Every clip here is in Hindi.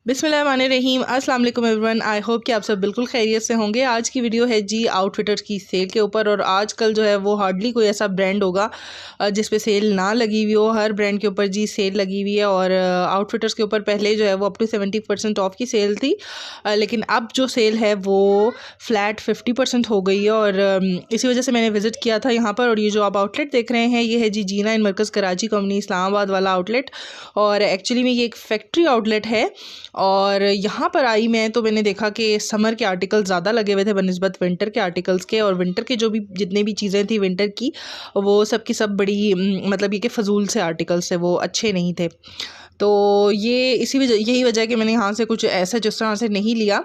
बिस्मिल्लाहिर्रहमानिर्रहीम। अस्सलाम वालेकुम एवरीवन। आई होप कि आप सब बिल्कुल खैरियत से होंगे। आज की वीडियो है जी आउटफिटर्स की सेल के ऊपर। और आजकल जो है वो हार्डली कोई ऐसा ब्रांड होगा जिस पे सेल ना लगी हुई हो। हर ब्रांड के ऊपर जी सेल लगी हुई है। और आउटफिटर्स के ऊपर पहले जो है वो अप टू 70% ऑफ की सेल थी, लेकिन अब जो सेल है वो फ्लैट 50% हो गई है। और इसी वजह से मैंने विज़िट किया था यहाँ पर। और ये जो आप आउटलेट देख रहे हैं ये है जी जीना इन मरकज़ कराची कॉलोनी इस्लामाबाद वाला आउटलेट। और एक्चुअली में ये एक फैक्ट्री आउटलेट है। और यहाँ पर आई मैं तो मैंने देखा कि समर के आर्टिकल ज़्यादा लगे हुए थे बनिस्बत विंटर के आर्टिकल्स के। और विंटर के जो भी जितने भी चीज़ें थी विंटर की, वो सब की सब बड़ी मतलब ये कि फ़जूल से आर्टिकल्स थे, वो अच्छे नहीं थे। तो ये इसी वजह यही वजह है कि मैंने यहाँ से कुछ ऐसा जिस तरह से नहीं लिया।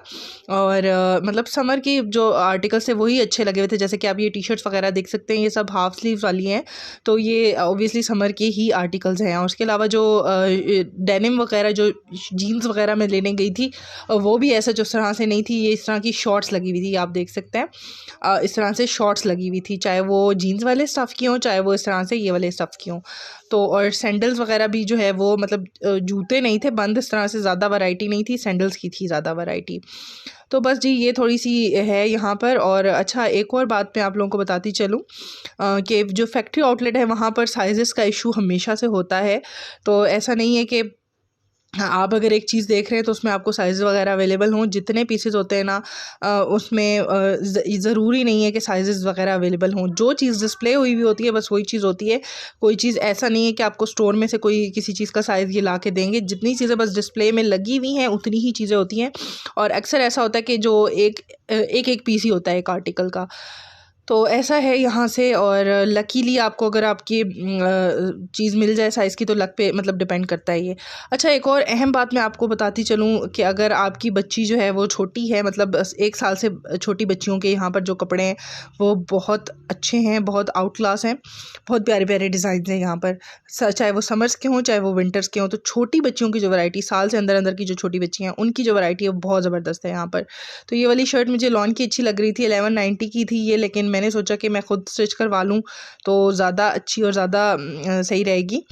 और मतलब समर की जो आर्टिकल्स थे वही अच्छे लगे हुए थे। जैसे कि आप ये टी शर्ट्स वगैरह देख सकते हैं, ये सब हाफ स्लीव वाली हैं, तो ये ऑब्वियसली समर के ही आर्टिकल्स हैं। और उसके अलावा जो डेनिम वगैरह जो जीन्स वगैरह मैं लेने गई थी वो भी ऐसा जिस तरह से नहीं थी। ये इस तरह की शॉर्ट्स लगी हुई थी, आप देख सकते हैं इस तरह से शॉर्ट्स लगी हुई थी, चाहे वो जीन्स वाले स्टफ़ की हों चाहे वो इस तरह से ये वाले स्टफ़ की हों। तो और सैंडल्स वगैरह भी जो है वो मतलब जूते नहीं थे बंद, इस तरह से ज़्यादा वैरायटी नहीं थी, सैंडल्स की थी ज़्यादा वैरायटी। तो बस जी ये थोड़ी सी है यहाँ पर। और अच्छा एक और बात मैं आप लोगों को बताती चलूँ कि जो फैक्ट्री आउटलेट है वहाँ पर साइज़ेस का इशू हमेशा से होता है। तो ऐसा नहीं है कि आप अगर एक चीज़ देख रहे हैं तो उसमें आपको साइज़ वगैरह अवेलेबल हों। जितने पीसेस होते हैं ना उसमें ज़रूरी नहीं है कि साइज़ वगैरह अवेलेबल हों। जो चीज़ डिस्प्ले हुई हुई होती है बस वही चीज़ होती है। कोई चीज़ ऐसा नहीं है कि आपको स्टोर में से कोई किसी चीज़ का साइज़ ये ला के देंगे। जितनी चीज़ें बस डिस्प्ले में लगी हुई हैं उतनी ही चीज़ें होती हैं। और अक्सर ऐसा होता है कि जो एक पीस ही होता है एक आर्टिकल का। तो ऐसा है यहाँ से। और लकीली आपको अगर आपकी चीज़ मिल जाए साइज़ की तो लक पे मतलब डिपेंड करता है ये। अच्छा एक और अहम बात मैं आपको बताती चलूँ कि अगर आपकी बच्ची जो है वो छोटी है, मतलब 1 साल से छोटी बच्चियों के यहाँ पर जो कपड़े हैं वो बहुत अच्छे हैं, बहुत आउट क्लास हैं, बहुत प्यारे प्यारे डिज़ाइन हैं यहाँ पर। चाहे वो समर्स के हों चाहे वो विंटर्स के हों। तो छोटी बच्चियों की जो वैरायटी, साल से अंदर अंदर की जो छोटी बच्ची हैं उनकी जो वैरायटी है वो बहुत ज़बरदस्त है यहाँ पर। तो ये वाली शर्ट मुझे लॉन की अच्छी लग रही थी, 1190 की थी ये, लेकिन मैंने सोचा कि मैं खुद स्टिच करवा लूँ तो ज़्यादा अच्छी और ज़्यादा सही रहेगी।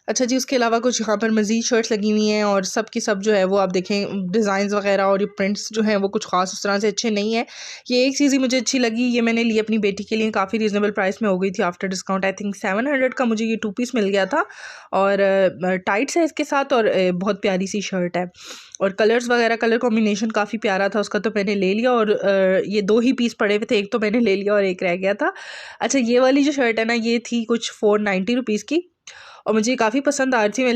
अच्छा जी उसके अलावा कुछ यहाँ पर मज़ीद शर्ट्स लगी हुई हैं और सब की सब जो है वो आप देखें डिज़ाइंस वगैरह और ये प्रिंट्स जो हैं वो कुछ ख़ास उस तरह से अच्छे नहीं है। ये एक चीज़ ही मुझे अच्छी लगी, ये मैंने ली अपनी बेटी के लिए, काफ़ी रीज़नेबल प्राइस में हो गई थी आफ्टर डिस्काउंट। आई थिंक 700 का मुझे ये 2 पीस मिल गया था। और टाइट्स है इसके साथ और बहुत प्यारी सी शर्ट है। और कलर्स वगैरह कलर कॉम्बिनेशन काफ़ी प्यारा था उसका, तो मैंने ले लिया। और ये 2 ही पीस पड़े हुए थे, एक तो मैंने ले लिया और एक रह गया था। अच्छा ये वाली जो शर्ट है ना ये थी कुछ 490 रुपीज़ की और मुझे काफ़ी पसंद आ रही थी। मैं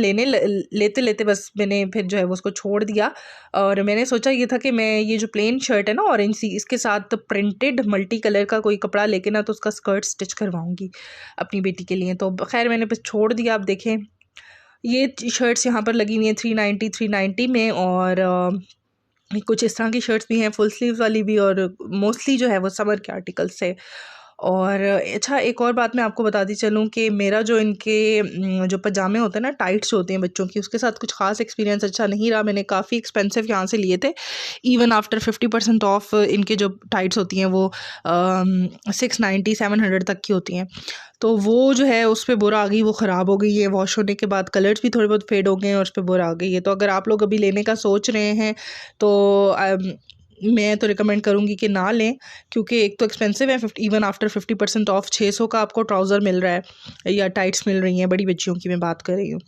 लेते लेते बस मैंने फिर जो है वो उसको छोड़ दिया। और मैंने सोचा ये था कि मैं ये जो प्लेन शर्ट है ना ऑरेंज सी, इसके साथ प्रिंटेड मल्टी कलर का कोई कपड़ा लेके ना तो उसका स्कर्ट स्टिच करवाऊँगी अपनी बेटी के लिए। तो खैर मैंने बस छोड़ दिया। आप देखें ये शर्ट्स यहाँ पर लगी हुई हैं 390 में। और कुछ इस तरह की शर्ट्स भी हैं फुल स्लीव्स वाली भी, और मोस्टली जो है वो समर के आर्टिकल्स है। और अच्छा एक और बात मैं आपको बताती चलूँ कि मेरा जो इनके जो पजामे होते हैं ना, टाइट्स होती हैं बच्चों की, उसके साथ कुछ ख़ास एक्सपीरियंस अच्छा नहीं रहा। मैंने काफ़ी एक्सपेंसिव यहाँ से लिए थे, इवन आफ्टर 50% ऑफ इनके जो टाइट्स होती हैं वो 690-700 तक की होती हैं। तो वो जो है उस पर बुरा आ गई, वो ख़राब हो गई है। वॉश होने के बाद कलर्स भी थोड़े बहुत फेड हो गए हैं और उस पर बुरा आ गई है। तो अगर आप लोग अभी लेने का सोच रहे हैं तो मैं तो रिकमेंड करूँगी कि ना लें, क्योंकि एक तो एक्सपेंसिव है। इवन आफ्टर 50% ऑफ 600 का आपको ट्राउज़र मिल रहा है या टाइट्स मिल रही हैं, बड़ी बच्चियों की मैं बात कर रही हूँ।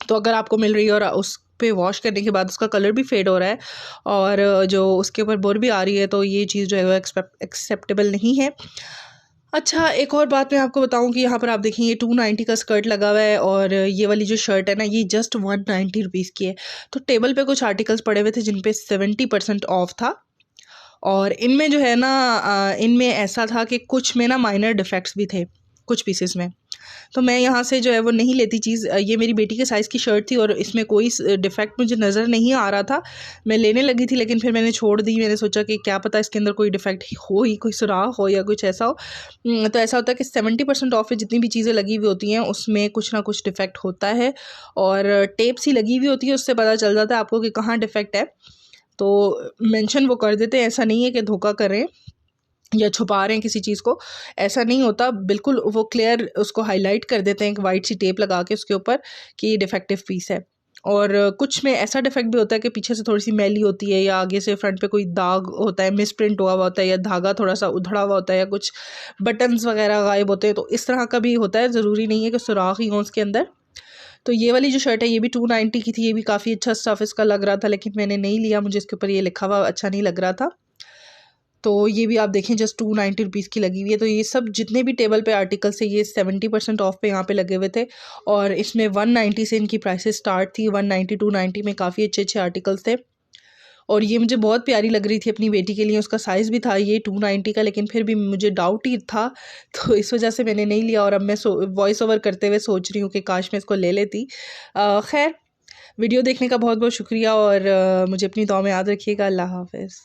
तो अगर आपको मिल रही है और उस पे वॉश करने के बाद उसका कलर भी फेड हो रहा है और जो उसके ऊपर बुर भी आ रही है, तो ये चीज़ जो है वो एक्सेप्टेबल नहीं है। अच्छा एक और बात मैं आपको बताऊं कि यहाँ पर आप देखें ये 290 का स्कर्ट लगा हुआ है और ये वाली जो शर्ट है ना ये जस्ट 190 रुपीज़ की है। तो टेबल पे कुछ आर्टिकल्स पड़े हुए थे जिन पे 70% ऑफ था। और इनमें जो है ना इनमें ऐसा था कि कुछ में ना माइनर डिफेक्ट्स भी थे कुछ पीसेस में। तो मैं यहाँ से जो है वो नहीं लेती चीज़। ये मेरी बेटी के साइज़ की शर्ट थी और इसमें कोई डिफेक्ट मुझे नज़र नहीं आ रहा था। मैं लेने लगी थी लेकिन फिर मैंने छोड़ दी। मैंने सोचा कि क्या पता इसके अंदर कोई डिफेक्ट हो ही, कोई सुराख हो या कुछ ऐसा हो। तो ऐसा होता है कि 70% ऑफ पे जितनी भी चीज़ें लगी हुई होती हैं उसमें कुछ ना कुछ डिफेक्ट होता है। और टेप सी लगी हुई होती है, उससे पता चल जाता है आपको कि कहाँ डिफेक्ट है। तो मेंशन वो कर देते हैं, ऐसा नहीं है कि धोखा करें या छुपा रहे हैं किसी चीज़ को, ऐसा नहीं होता। बिल्कुल वो क्लियर उसको हाईलाइट कर देते हैं एक वाइट सी टेप लगा के उसके ऊपर कि ये डिफेक्टिव पीस है। और कुछ में ऐसा डिफेक्ट भी होता है कि पीछे से थोड़ी सी मैली होती है या आगे से फ्रंट पे कोई दाग होता है, मिस प्रिंट हुआ हुआ होता है या धागा थोड़ा सा उधड़ा हुआ होता है या कुछ बटन्स वगैरह गायब होते हैं, तो इस तरह का भी होता है। ज़रूरी नहीं है कि सुराख ही हो उसके अंदर। तो ये वाली जो शर्ट है ये भी 290 की थी। ये भी काफ़ी अच्छा स्टफ इसका लग रहा था, लेकिन मैंने नहीं लिया, मुझे इसके ऊपर ये लिखा हुआ अच्छा नहीं लग रहा था। तो ये भी आप देखें जस्ट 290 रुपीज़ की लगी हुई है। तो ये सब जितने भी टेबल पे आर्टिकल्स थे ये 70% ऑफ पे यहाँ पे लगे हुए थे, और इसमें 190 से इनकी प्राइसेस स्टार्ट थी। 190 290 में काफ़ी अच्छे अच्छे आर्टिकल्स थे, और ये मुझे बहुत प्यारी लग रही थी अपनी बेटी के लिए। उसका साइज़ भी था ये 290 का, लेकिन फिर भी मुझे डाउट ही था, तो इस वजह से मैंने नहीं लिया। और अब मैं वॉइस ओवर करते हुए सोच रही हूँ कि काश मैं इसको ले लेती। खैर, वीडियो देखने का बहुत बहुत शुक्रिया, और मुझे अपनी दुआ में याद रखिएगा। अल्लाह हाफ़िज़।